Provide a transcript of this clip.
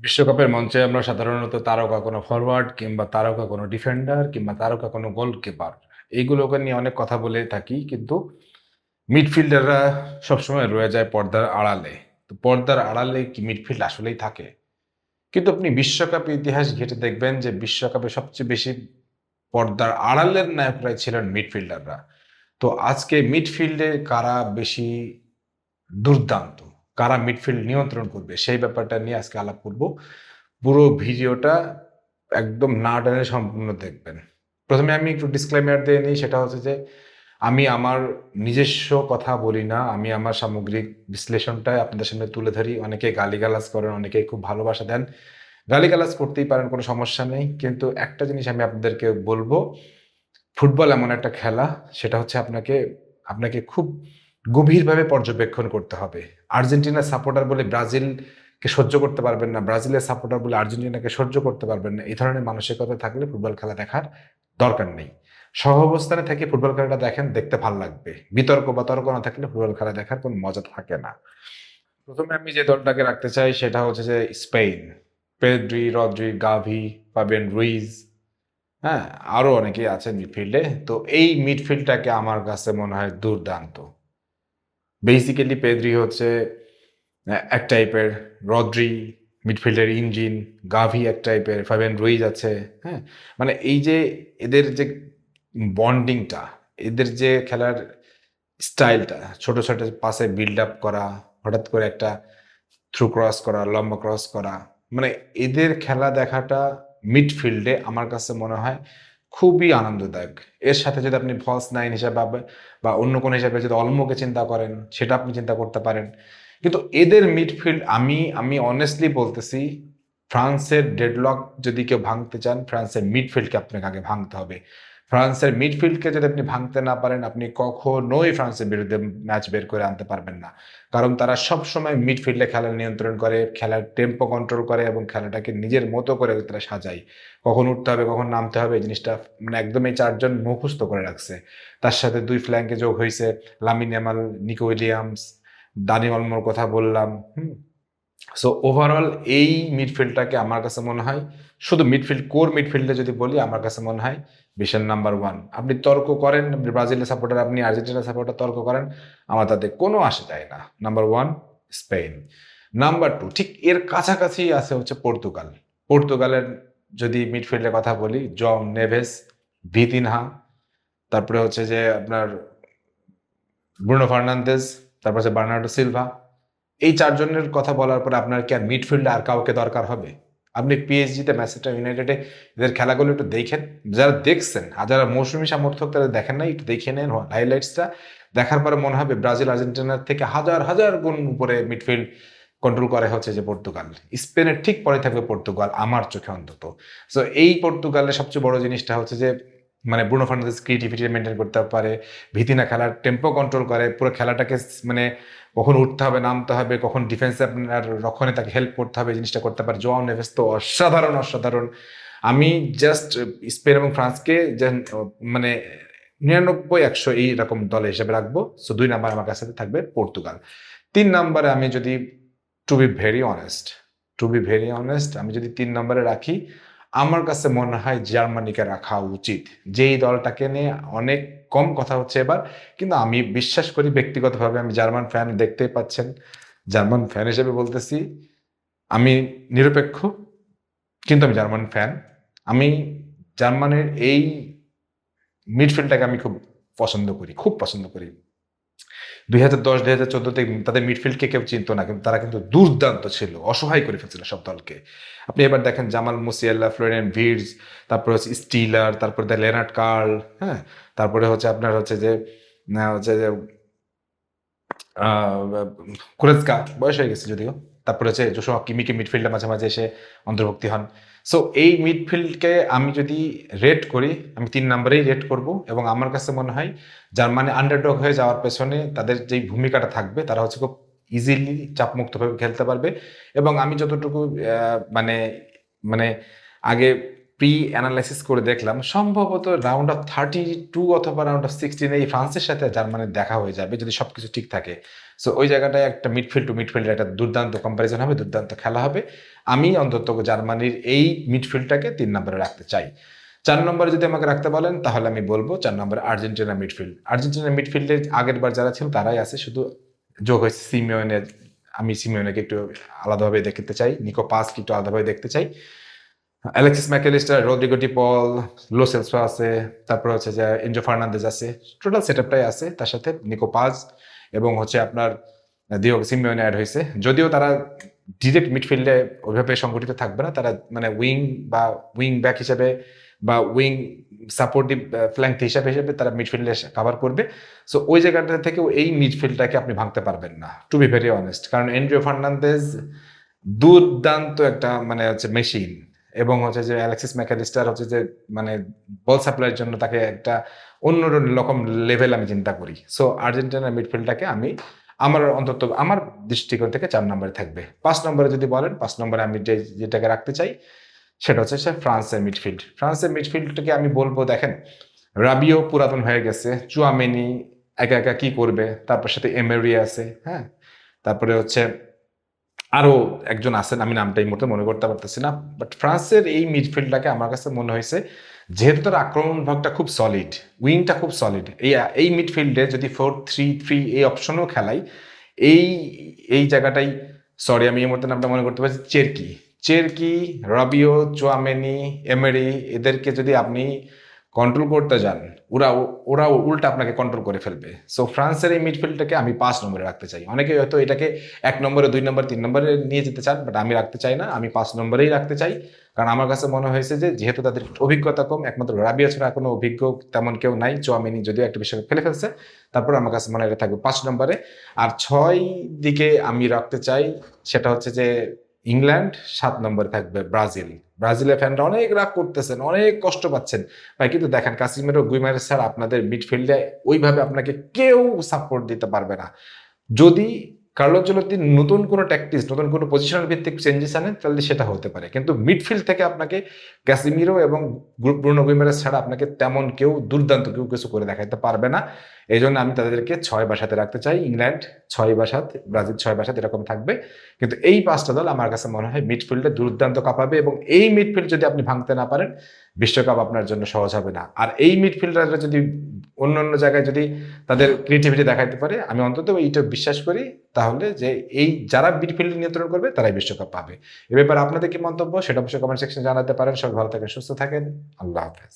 বিশ্বকাপের মঞ্চে আমরা সাধারণত তারকা কোনো ফরওয়ার্ড কিংবা তারকা কোনো ডিফেন্ডার কিংবা তারকা কোনো গোলকিপার এইগুলোকে নিয়ে অনেক কথা বলে থাকি। কিন্তু মিডফিল্ডাররা সবসময় রয়ে যায় পর্দার আড়ালে। তো পর্দার আড়ালে কি মিডফিল্ড আসলেই থাকে? কিন্তু আপনি বিশ্বকাপের ইতিহাস ঘেঁটে দেখবেন যে বিশ্বকাপে সবচেয়ে বেশি পর্দার আড়ালের নায়করাই ছিলেন মিডফিল্ডাররা। তো আজকে মিডফিল্ডে কারা বেশি দুর্দান্ত, কারা মিডফিল্ড নিয়ন্ত্রণ করবে সেই ব্যাপারটা নিয়ে আজকে আলাপ করব। পুরো ভিডিওটা একদম না টেনে সম্পূর্ণ দেখবেন। ১ম এ আমি একটু ডিসক্লেইমার দিয়ে নিই, সেটা হচ্ছে যে আমি আমার নিজস্ব কথা বলি না। আমি আমার সামগ্রিক বিশ্লেষণটা আপনাদের সামনে তুলে ধরি। অনেকে গালিগালাজ করেন, অনেকে খুব ভালোবাসা দেন। গালিগালাজ করতেই পারেন, কোনো সমস্যা নেই। কিন্তু একটা জিনিস আমি আপনাদেরকে বলব, ফুটবল এমন একটা খেলা, সেটা হচ্ছে আপনাকে আপনাকে খুব গভীরভাবে পর্যবেক্ষণ করতে হবে। আর্জেন্টিনার সাপোর্টার বলে ব্রাজিলকে সহ্য করতে পারবেন না, ব্রাজিলের সাপোর্টার বলে আর্জেন্টিনাকে সহ্য করতে পারবেন না। এই ধরনের মানসিকতা থাকলে ফুটবল খেলা দেখার দরকার নেই। সহাবস্থানে থেকে ফুটবল খেলাটা দেখেন, দেখতে ভাল লাগবে। বিতর্ক বা তর্ক না থাকলে ফুটবল খেলা দেখার কোনো মজা থাকে না। ১ম এ আমি যে দলটাকে রাখতে চাই সেটা হচ্ছে যে স্পেন। পেদ্রি, রদ্রি, গাভি, ফাবিয়ান রুইজ, হ্যাঁ? আরো অনেকেই আছেন মিডফিল্ডে। তো এই মিডফিল্ডটাকে আমার কাছে মনে হয় দুর্দান্ত। বেসিক্যালি পেদ্রি হচ্ছে এক টাইপের, রদ্রি মিডফিল্ডের ইঞ্জিন, গাভি এক টাইপের, ফাবিয়ান রুইজ আছে, হ্যাঁ? মানে এই যে এদের যে বন্ডিংটা, এদের যে খেলার স্টাইলটা, ছোট, ছোট পাসে বিল্ড আপ করা, হঠাৎ করে একটা থ্রু ক্রস করা, লম্বা ক্রস করা। মানে এদের খেলা দেখাটা মিডফিল্ডে আমার কাছে মনে হয় খুবই আনন্দদায়ক। এর সাথে যদি আপনি ফলস নাইন হিসাবে বা অন্য কোনো হিসাবে যদি অলমোকে চিন্তা করেন, সেটা আপনি চিন্তা করতে পারেন। কিন্তু এদের মিডফিল্ড আমি অনেস্টলি বলতেছি, ফ্রান্সের ডেডলক যদি কেউ ভাঙতে চান, ফ্রান্সের মিডফিল্ডকে আপনাকে আগে ভাঙতে হবে। ফ্রান্সের মিডফিল্ডকে যদি আপনি ভাঙতে না পারেন, আপনি কখনোই ফ্রান্সের বিরুদ্ধে ম্যাচ বের করে আনতে পারবেন না। কারণ তারা সবসময় মিডফিল্ডে খেলা নিয়ন্ত্রণ করে, খেলার টেম্পো কন্ট্রোল করে এবং খেলাটাকে নিজের মতো করে তারা সাজায়। কখন উঠতে হবে, কখন নামতে হবে, এই জিনিসটা মানে একদম এই ৪ জন মুখস্থ করে রাখছে। তার সাথে ২ ফ্ল্যাঙ্কে যোগ হইছে লামিন ইয়ামাল, নিকো উইলিয়ামস, দানি অলমোর কথা বললাম, হুম? সো ওভারঅল এই মিডফিল্ডটাকে আমার কাছে মনে হয়, শুধু মিডফিল্ড, কোর মিডফিল্ডে যদি বলি, আমার কাছে মনে হয় বিশ্বের নাম্বার 1। আপনি তর্ক করেন, আপনি ব্রাজিলের সাপোর্টার, আপনি আর্জেন্টিনার সাপোর্টার, তর্ক করেন, আমার তাতে কোনো আসে যায় না। Number 1 Spain. নাম্বার 2 ঠিক এর কাছাকাছি আছে হচ্ছে পর্তুগাল। পর্তুগালের যদি মিডফিল্ডের কথা বলি, জং নেভেস, ভিতিনহা, তারপরে হচ্ছে যে আপনার ব্রুনো ফার্নান্দেজ, তারপর হচ্ছে বার্নার্ডো সিলভা। এই ৪ জনের কথা বলার পরে আপনার কি আর মিডফিল্ডে আর কাউকে দরকার হবে? আপনি পিএসজিতে, ম্যানচেস্টার ইউনাইটেডে এদের খেলাগুলো একটু দেখেন। যারা দেখছেন আর যারা মৌসুমী সমর্থক তারা দেখেন নাই, একটু দেখে নেন হাইলাইটসটা। দেখার পরে মনে হবে ব্রাজিল, আর্জেন্টিনার থেকে হাজার, হাজার গুণ উপরে মিডফিল্ড কন্ট্রোল করে হচ্ছে যে পর্তুগাল। স্পেনের ঠিক পরে থাকবে পর্তুগাল, আমার চোখে অন্তত। সো এই পর্তুগালের সবচেয়ে বড় জিনিসটা হচ্ছে যে মানে ব্রুনো ফার্নান্দেজ ক্রিয়েটিভিটি মেইনটেইন করতে পারে। ভিতিনা খেলার টেম্পো কন্ট্রোল করে। পুরো খেলাটাকে মানে কখন উঠতে হবে, নামতে হবে, কখন ডিফেন্সে আপনার রক্ষণে তাকে হেল্প করতে হবে, এই জিনিসটা করতে পারে। জোয়াও নেভেস তো অসাধারণ, অসাধারণ। আমি জাস্ট স্পেন এবং ফ্রান্সকে মানে ৯৯-১০০ এইরকম দলে হিসেবে রাখবো। সো ২ নাম্বার আমার কাছে থাকবে পর্তুগাল। ৩ নাম্বারে আমি যদি টু বি ভেরি অনেস্ট, আমি যদি ৩ নম্বরে রাখি, আমার কাছে মনে হয় জার্মানিকে রাখা উচিত। যেই দলটাকে নিয়ে অনেক কম কথা হচ্ছে এবার। কিন্তু আমি বিশ্বাস করি ব্যক্তিগতভাবে, আমি জার্মান ফ্যান, দেখতেই পাচ্ছেন। জার্মান ফ্যান হিসেবে বলতেছি, আমি নিরপেক্ষ কিন্তু আমি জার্মান ফ্যান। আমি জার্মানির এই মিডফিল্ডটাকে আমি খুব পছন্দ করি, খুব পছন্দ করি। ২০১০-২০১৪ তে তাদের মিডফিল্ডকে কেউ চিনত না। কিন্তু তারা কিন্তু দুর্দান্ত ছিল। অসহায় করে ফেলছিল সব দলকে। আপনি এবার দেখেন জামাল মুসিয়াল্লা, ফ্লোরিয়ান ভির্টজ, তারপরে হচ্ছে স্টিলার, তারপরে লেনার্ড কার্ল, হ্যাঁ? তারপরে হচ্ছে আপনার হচ্ছে যে হচ্ছে যে আ কুরেজকা বয়স হয়ে গেছে যদিও। তারপরে হচ্ছে জোশুয়া কিমিকে মিডফিল্ডে মাঝে, মাঝে এসে অন্তর্ভুক্তি হন। সো এই মিডফিল্ডকে আমি যদি রেট করি, আমি ৩ নাম্বারেই রেট করব এবং আমার কাছে মনে হয় জার্মানি আন্ডারডগ হয়ে যাওয়ার পেছনে তাদের যেই ভূমিকাটা থাকবে, তারা হচ্ছে খুব ইজিলি চাপমুক্তভাবে খেলতে পারবে এবং আমি যতটুকু মানে মানে আগে প্রি অ্যানালাইসিস করে দেখলাম সম্ভবত রাউন্ড অফ 32 অথবা রাউন্ড অফ 16 এই ফ্রান্সের সাথে জার্মানির দেখা হয়ে যাবে যদি সবকিছু ঠিক থাকে। সো ওই জায়গাটায় একটা মিডফিল্ড টু মিডফিল্ডের একটা দুর্দান্ত কম্পারিজন হবে, দুর্দান্ত খেলা হবে। আমি অন্তত জার্মানির এই মিডফিল্ডটাকে 3 নম্বরে রাখতে চাই। 4 নম্বরে যদি আমাকে রাখতে বলেন তাহলে আমি বলবো 4 নম্বরে আর্জেন্টিনা মিডফিল্ড। আর্জেন্টিনা মিডফিল্ডে আগের বার যারা ছিল তারাই আছে, শুধু যোগ হয়েছে সিমিওনের। আমি সিমিওনেকে একটু আলাদাভাবে দেখতে চাই, নিকো পাসকে একটু আলাদাভাবে দেখতে চাই। অ্যালেক্সিস ম্যাকঅ্যালিস্টার, রদ্রিগো ডি পল, লো সেলসো আছে, তারপর হচ্ছে যে এনজো ফার্নান্দেজ আছে, টোটাল সেটআপটাই আছে। তার সাথে নিকো পাস এবং হচ্ছে আপনার দিয়েগো সিমিওনে অ্যাড হয়েছে। যদিও তারা ডিরেক্ট মিডফিল্ডে ওইভাবে সংগঠিত থাকবে না, তারা মানে উইং ব্যাক হিসেবে বা উইং সাপোর্টিভ ফ্ল্যাঙ্ক হিসেবে তারা মিডফিল্ডে কাভার করবে। সো ওই জায়গাটা থেকেও এই মিডফিল্ডটাকে আপনি ভাঙতে পারবেন না, টু বি ভেরি অনেস্ট। কারণ এনজো ফার্নান্দেজ দুর্দান্ত একটা মানে হচ্ছে মেশিন, এবং হচ্ছে যে অ্যালেক্সিস ম্যাকঅ্যালিস্টার হচ্ছে যে মানে বল সাপ্লাইয়ের জন্য তাকে একটা অন্য রকম লেভেল আমি চিন্তা করি। সো আর্জেন্টিনার মিডফিল্ডটাকে আমি অন্তত আমার দৃষ্টিকোণ থেকে 4 নম্বরে থাকবে। 5 নম্বরে যদি বলেন, 5 নম্বরে আমি যেটাকে রাখতে চাই সেটা হচ্ছে ফ্রান্সের মিডফিল্ড। ফ্রান্সের মিডফিল্ডটাকে আমি বলবো, দেখেন রাবিও পুরাতন হয়ে গেছে, চুয়ামেনি একা একা কি করবে, তারপর সাথে এমেরি আছে, হ্যাঁ, তারপরে হচ্ছে আরো একজন আছেন, আমি নামটা এই মুহূর্তে মনে করতে পারতেছি না। বাট ফ্রান্সের এই মিডফিল্ডটাকে আমার কাছে মনে হয়েছে, যেহেতু তার আক্রমণ ভাগটা খুব সলিড, উইংটা খুব সলিড, এই মিডফিল্ডে যদি 4-3-3 এই অপশনও খেলাই, এই এই জায়গাটাই, সরি আমি এই মুহূর্তে নামটা মনে করতে পারছি, চেরকি, রাবিও, চুয়ামেনি, এমেরি, এদেরকে যদি আপনি কন্ট্রোল করতে যান, ওরা উল্টা আপনাকে কন্ট্রোল করে ফেলবে। সো ফ্রান্সের এই মিডফিল্ডটাকে আমি 5 নম্বরে রাখতে চাই। অনেকে হয়তো এটাকে 1 নম্বরে, 2 নম্বর, 3 নম্বরে নিয়ে যেতে চান, বাট আমি রাখতে চাই না, আমি 5 নম্বরেই রাখতে চাই। কারণ আমার কাছে মনে হয়েছে যে যেহেতু তাদের অভিজ্ঞতা কম, একমাত্র রাবিও ছাড়া কোনো অভিজ্ঞ তেমন কেউ নাই, চুয়ামেনি যদিও একটা বিশ্বকাপ খেলে ফেলছে, তারপর আমার কাছে মনে হয় এটা থাকবে 5 নম্বরে। আর 6 দিকে আমি রাখতে চাই, সেটা হচ্ছে যে ইংল্যান্ড, 7 নম্বরে থাকবে ব্রাজিলের ফ্যানরা অনেক রাগ করতেছেন, অনেক কষ্ট পাচ্ছেন ভাই, কিন্তু দেখেন কাসিমেরো, গুইমারেস স্যার আপনাদের মিডফিল্ডে ওইভাবে আপনাকে কেউ সাপোর্ট দিতে পারবে না। যদি কার্লো আনচেলত্তি নতুন কোনো ট্যাকটিক্স, নতুন কোনো পজিশনাল ভিত্তিক চেঞ্জেস আনেন তাহলে সেটা হতে পারে, কিন্তু মিডফিল্ড থেকে আপনাকে ক্যাসিমিরো এবং ব্রুনো গুইমারেস ছাড়া আপনাকে তেমন কেউ দুর্দান্ত কেউ কিছু করে দেখাতে পারবে না। এই জন্য আমি তাদেরকে 6 বা 7 রাখতে চাই। ইংল্যান্ড 6 বা 7, ব্রাজিল 6 বা 7 এরকম থাকবে। কিন্তু এই 5টা দল আমার কাছে মনে হয় মিডফিল্ডে দুর্দান্ত কাঁপাবে, এবং এই মিডফিল্ড যদি আপনি ভাঙতে না পারেন, বিশ্বকাপ আপনার জন্য সহজ হবে না। আর এই মিডফিল্ডাররা যদি অন্য অন্য জায়গায় যদি তাদের ক্রিয়েটিভিটি দেখাতে পারে, আমি অন্তত এইটা বিশ্বাস করি তাহলে যে এই যারা মিডফিল্ড নিয়ন্ত্রণ করবে তারাই বিশ্বকাপ পাবে। এ ব্যাপারে আপনাদের কি মন্তব্য সেটা অবশ্যই কমেন্ট সেকশনে জানাতে পারেন। সবাই ভালো থাকেন, সুস্থ থাকেন, আল্লাহ হাফেজ।